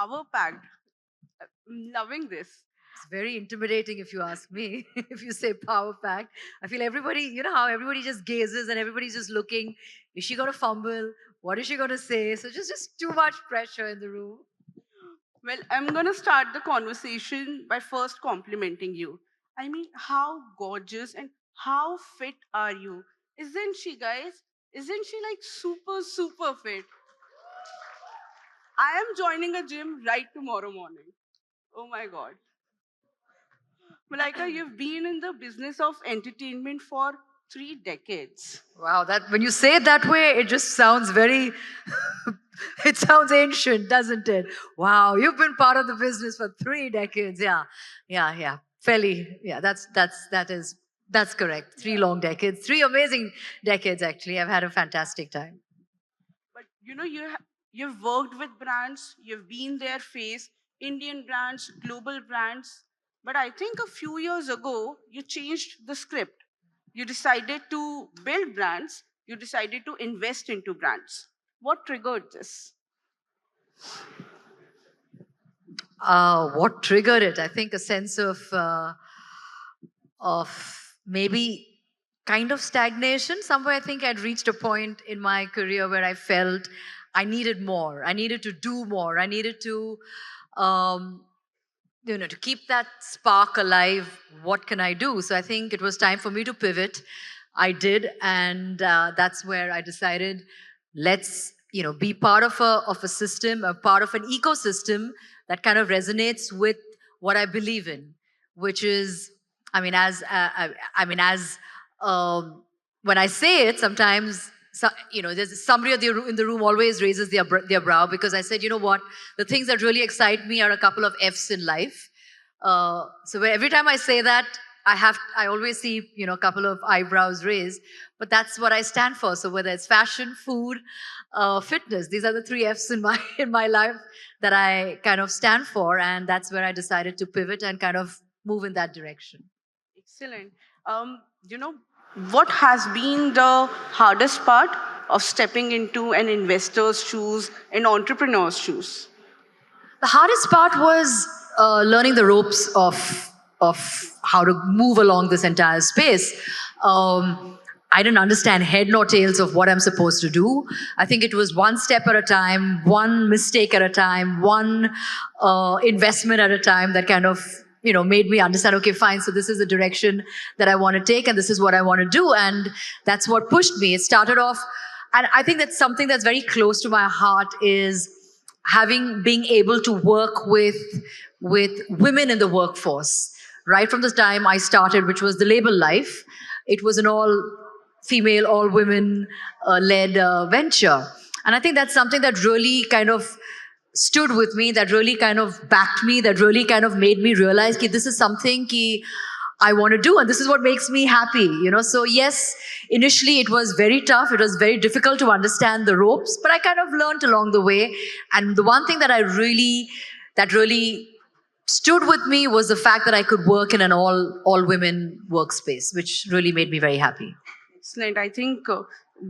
power packed. I'm loving this. It's very intimidating if you ask me. If you say power pack, I feel everybody, you know how everybody just gazes and everybody's just looking. Is she going to fumble? What is she going to say? So just too much pressure in the room. Well, I'm going to start the conversation by first complimenting you. I mean, how gorgeous and how fit are you? Isn't she, guys? Isn't she like super, super fit? I am joining a gym right tomorrow morning. Oh my God. Malaika, you've been in the business of entertainment for 3 decades. Wow, that when you say it that way, it just sounds very it sounds ancient, doesn't it? Wow, you've been part of the business for 3 decades. Yeah. Yeah. Fairly, yeah, that's correct. 3 long decades, 3 amazing decades actually. I've had a fantastic time. But you've worked with brands, you've been their face, Indian brands, global brands. But I think a few years ago, you changed the script. You decided to build brands, you decided to invest into brands. What triggered this? What triggered it? I think a sense of maybe kind of stagnation. Somewhere I think I'd reached a point in my career where I felt I needed more. I needed to do more. I needed to, um, to keep that spark alive. What can I do? So I think it was time for me to pivot. I did, and that's where I decided, let's be part of a system, a part of an ecosystem that kind of resonates with what I believe in, which is, I mean, as when I say it, sometimes there's somebody in the room always raises their brow, because I said, you know what, the things that really excite me are a couple of F's in life. So every time I say that, I always see a couple of eyebrows raised, but that's what I stand for. So whether it's fashion, food, fitness, these are the 3 F's in my life that I kind of stand for, and that's where I decided to pivot and kind of move in that direction. Excellent. You know, what has been the hardest part of stepping into an investor's shoes, an entrepreneur's shoes? The hardest part was learning the ropes of how to move along this entire space. I didn't understand head nor tails of what I'm supposed to do. I think it was one step at a time, one mistake at a time, one investment at a time that kind of made me understand, okay, fine, so this is the direction that I want to take, and this is what I want to do, and that's what pushed me. It started off, and I think that's something that's very close to my heart, is being able to work with women in the workforce. Right from the time I started, which was the label life, it was an all female, all women led venture. And I think that's something that really kind of stood with me, that really kind of backed me, that really kind of made me realize that this is something I want to do, and this is what makes me happy, So yes, initially it was very tough. It was very difficult to understand the ropes, but I kind of learned along the way. And the one thing that that really stood with me was the fact that I could work in an all women workspace, which really made me very happy. Excellent. I think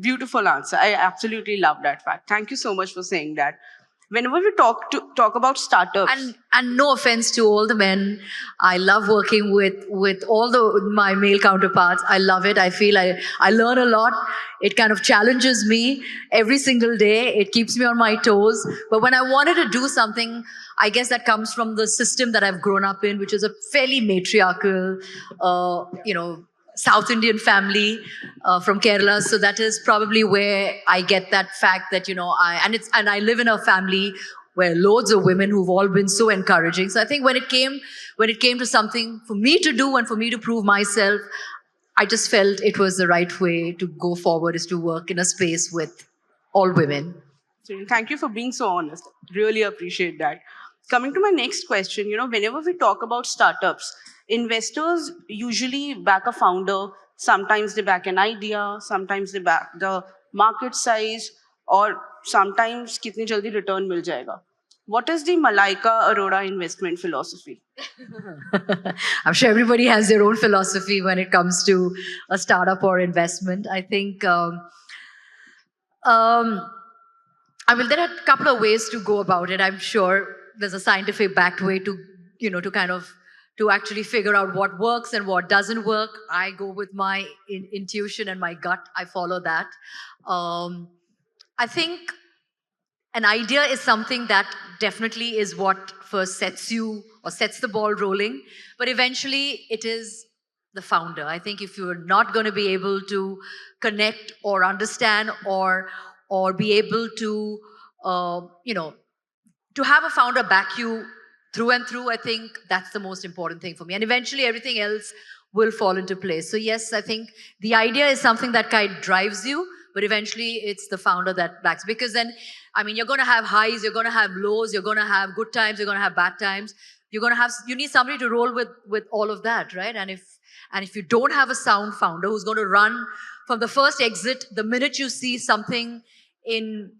beautiful answer. I absolutely love that fact. Thank you so much for saying that. Whenever we talk about startups, and no offense to all the men, I love working with all my male counterparts. I love it. I feel I learn a lot. It kind of challenges me every single day. It keeps me on my toes. But when I wanted to do something, I guess that comes from the system that I've grown up in, which is a fairly matriarchal, South Indian family from Kerala. So that is probably where I get that fact that, I live in a family where loads of women who've all been so encouraging. So I think when it came to something for me to do and for me to prove myself, I just felt it was the right way to go forward, is to work in a space with all women. Thank you for being so honest. Really appreciate that. Coming to my next question, whenever we talk about startups, investors usually back a founder. Sometimes they back an idea, sometimes they back the market size, or sometimes kitni jaldi return mil jayega. What is the Malaika Arora investment philosophy? I'm sure everybody has their own philosophy when it comes to a startup or investment. I think, there are a couple of ways to go about it, I'm sure. there's a scientific backed way to, to kind of to actually figure out what works and what doesn't work. I go with my intuition and my gut. I follow that. I think an idea is something that definitely is what first sets you or sets the ball rolling, but eventually it is the founder. I think if you're not going to be able to connect or understand or be able to to have a founder back you through and through, I think that's the most important thing for me. And eventually everything else will fall into place. So yes, I think the idea is something that kind of drives you, but eventually it's the founder that backs. Because then, I mean, you're going to have highs, you're going to have lows, you're going to have good times, you're going to have bad times. You need somebody to roll with all of that, right? And if you don't have a sound founder who's going to run from the first exit the minute you see something in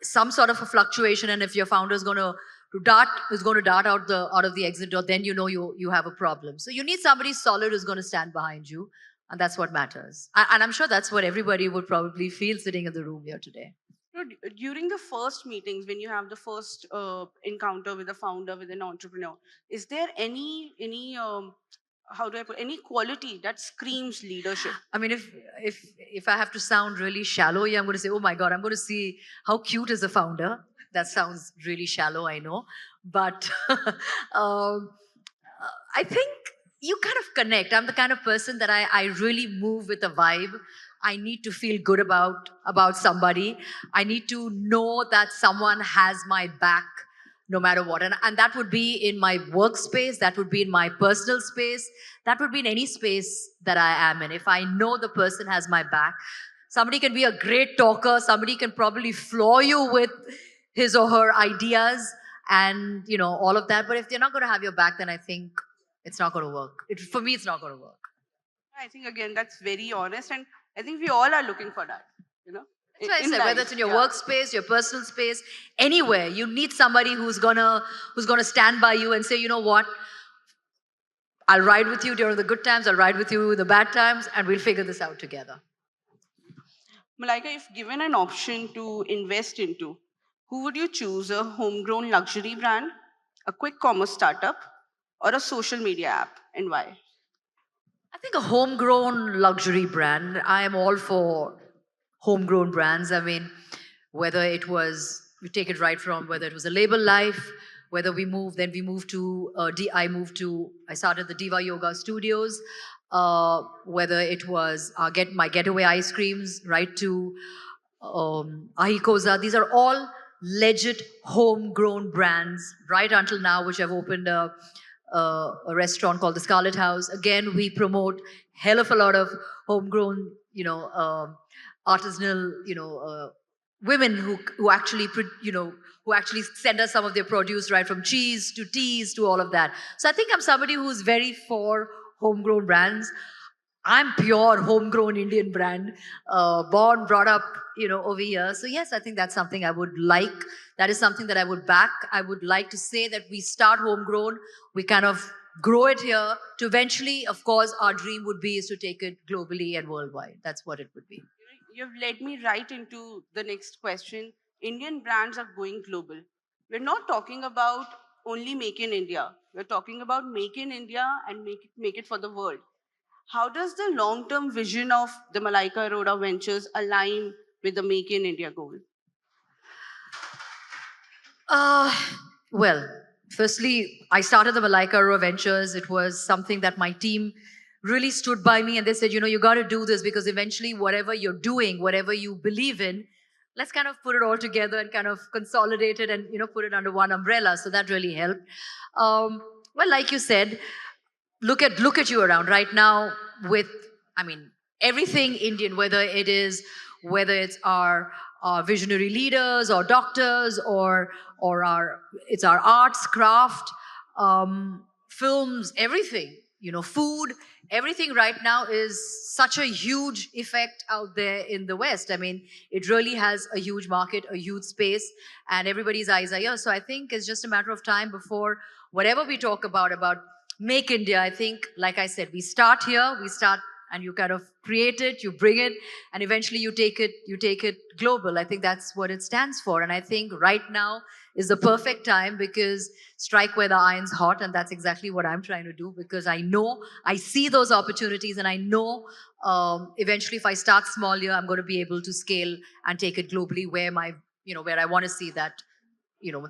some sort of a fluctuation, and if your founder is going to dart out of the exit door, then you have a problem. So you need somebody solid who's going to stand behind you, and that's what matters. And I'm sure that's what everybody would probably feel sitting in the room here today. During the first meetings, when you have the first encounter with a founder, with an entrepreneur, is there any how do I put, any quality that screams leadership? I mean, if I have to sound really shallow here, I'm going to say, oh my God, I'm going to see how cute is the founder. That sounds really shallow, I know, but um, I think you kind of connect. I'm the kind of person that I really move with a vibe. I need to feel good about somebody. I need to know that someone has my back no matter what. And that would be in my workspace, that would be in my personal space, that would be in any space that I am in. If I know the person has my back, somebody can be a great talker, somebody can probably floor you with his or her ideas and all of that. But if they're not going to have your back, then I think it's not going to work. For me, it's not going to work. I think again that's very honest, and I think we all are looking for that. You know, That's why I in said whether it's life. in your Yeah. workspace, your personal space, anywhere, you need somebody who's gonna stand by you and say, you know what, I'll ride with you during the good times, I'll ride with you the bad times, and we'll figure this out together. Malaika, if given an option to invest into, who would you choose? A homegrown luxury brand, a quick commerce startup, or a social media app, and why? I think a homegrown luxury brand. I am all for homegrown brands. I mean, whether it was, we take it right from whether it was a label life, whether then we moved to I started the Diva Yoga Studios, whether it was my getaway ice creams, right to Ahikosa. These are all legit homegrown brands right until now, which have opened a restaurant called the Scarlet House. Again, we promote hell of a lot of homegrown, artisanal, women who actually, who actually send us some of their produce, right from cheese to teas to all of that. So I think I'm somebody who's very for homegrown brands. I'm pure homegrown Indian brand, born, brought up, over here. So yes, I think that's something I would like. That is something that I would back. I would like to say that we start homegrown, we kind of grow it here to eventually, of course, our dream would be is to take it globally and worldwide. That's what it would be. You've led me right into the next question. Indian brands are going global. We're not talking about only make in India. We're talking about make in India and make it for the world. How does the long term vision of the Malaika Arora Ventures align with the Make in India goal? Uh, well, firstly, I started the Malaika Arora Ventures. It was something that my team really stood by me and they said, you got to do this because eventually, whatever you're doing, whatever you believe in, let's kind of put it all together and kind of consolidate it and, put it under one umbrella. So that really helped. Well, like you said, look at you around right now with, I mean, everything Indian, whether it's our visionary leaders or doctors or it's our arts craft, films, everything, food, everything right now is such a huge effect out there in the West. I mean, it really has a huge market, a huge space, and everybody's eyes are here. So I think it's just a matter of time before whatever we talk about make India, I think, like I said, we start here, we start and you kind of create it, you bring it, and eventually you take it global. I think that's what it stands for. And I think right now is the perfect time, because strike where the iron's hot, and that's exactly what I'm trying to do, because I know I see those opportunities, and I know eventually if I start small here, I'm going to be able to scale and take it globally where where I want to see that,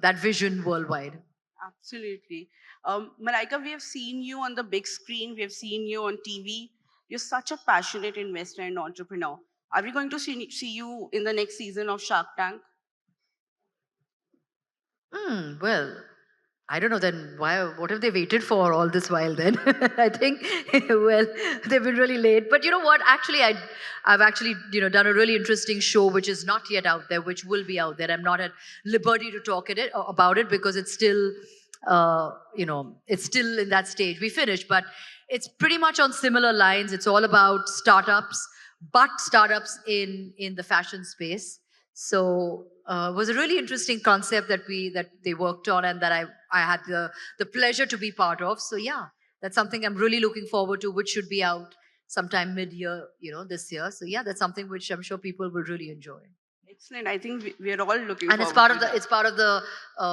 that vision worldwide. Absolutely. Malaika, we have seen you on the big screen, we have seen you on TV. You're such a passionate investor and entrepreneur. Are we going to see you in the next season of Shark Tank? Well, I don't know then why. What have they waited for all this while then? I think, well, they've been really late. But you know what? Actually, I've actually done a really interesting show which is not yet out there, which will be out there. I'm not at liberty to talk about it because it's still, it's still in that stage. We finished, but it's pretty much on similar lines. It's all about startups, but startups in the fashion space. So it was a really interesting concept that they worked on, and that I had the pleasure to be part of. So yeah, that's something I'm really looking forward to, which should be out sometime mid-year, this year. So yeah, that's something which I'm sure people will really enjoy. Excellent. I think we are all looking And forward to that. it's part of the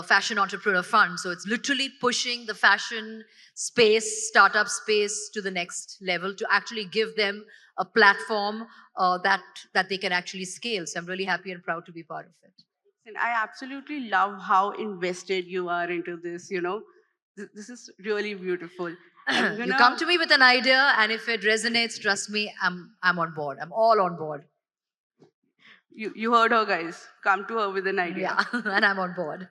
Fashion Entrepreneur Fund. So it's literally pushing the fashion space, startup space to the next level, to actually give them a platform that they can actually scale. So I'm really happy and proud to be part of it. And I absolutely love how invested you are into this. This is really beautiful. I'm You gonna come to me with an idea, and if it resonates, trust me, I'm on board. I'm all on board. you heard her, guys. Come to her with an idea. Yeah, and I'm on board.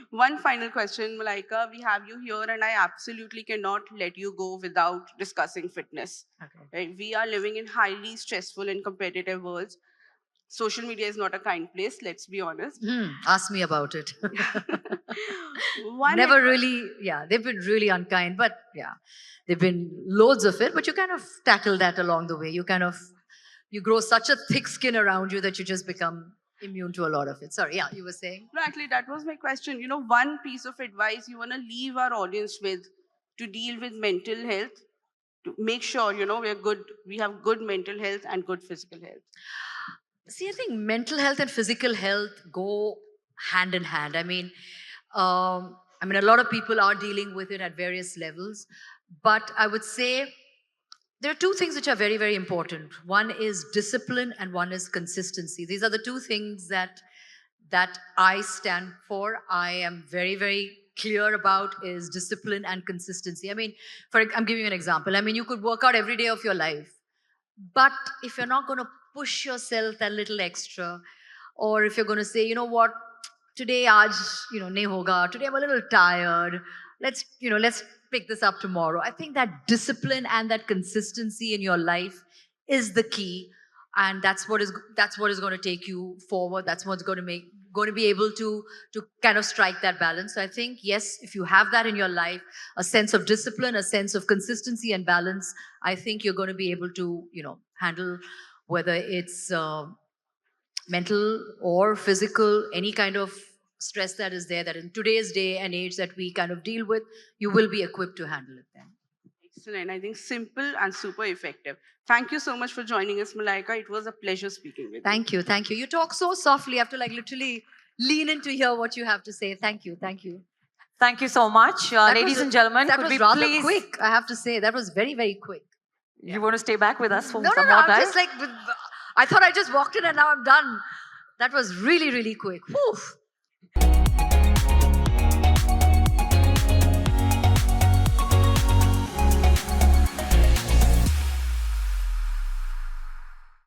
One final question, Malaika. We have you here, and I absolutely cannot let you go without discussing fitness. Okay. Right? We are living in highly stressful and competitive worlds. Social media is not a kind place, let's be honest. Ask me about it. One Never really, yeah, they've been really unkind, but yeah, they've been loads of it, but you kind of tackle that along the way. You grow such a thick skin around you that you just become immune to a lot of it. Sorry, yeah, you were saying? No, actually, that was my question. One piece of advice you want to leave our audience with to deal with mental health, to make sure, we have good mental health and good physical health. See, I think mental health and physical health go hand in hand. A lot of people are dealing with it at various levels, but I would say there are two things which are very, very important. One is discipline, and one is consistency. These are the two things that I stand for. I am very, very clear about is discipline and consistency. I'm giving you an example. You could work out every day of your life, but if you're not going to push yourself that little extra, or if you're going to say, you know what, today aaj, nahi hoga, today I'm a little tired, let's pick this up tomorrow. I think that discipline and that consistency in your life is the key, and that's what is going to take you forward. That's what's going to be able to kind of strike that balance. So I think, yes, if you have that in your life, a sense of discipline, a sense of consistency and balance, I think you're going to be able to handle whether it's mental or physical, any kind of stress that is there, that in today's day and age that we kind of deal with, you will be equipped to handle it then. Excellent. I think simple and super effective. Thank you so much for joining us, Malaika. It was a pleasure speaking with you. Thank you. You talk so softly. I have to literally lean in to hear what you have to say. Thank you. Thank you so much. Ladies and gentlemen, that could was we rather please... quick, I have to say. That was very, very quick. You want to stay back with us for No, some more I'm time? just I thought I just walked in and now I'm done. That was really, really quick. Whew.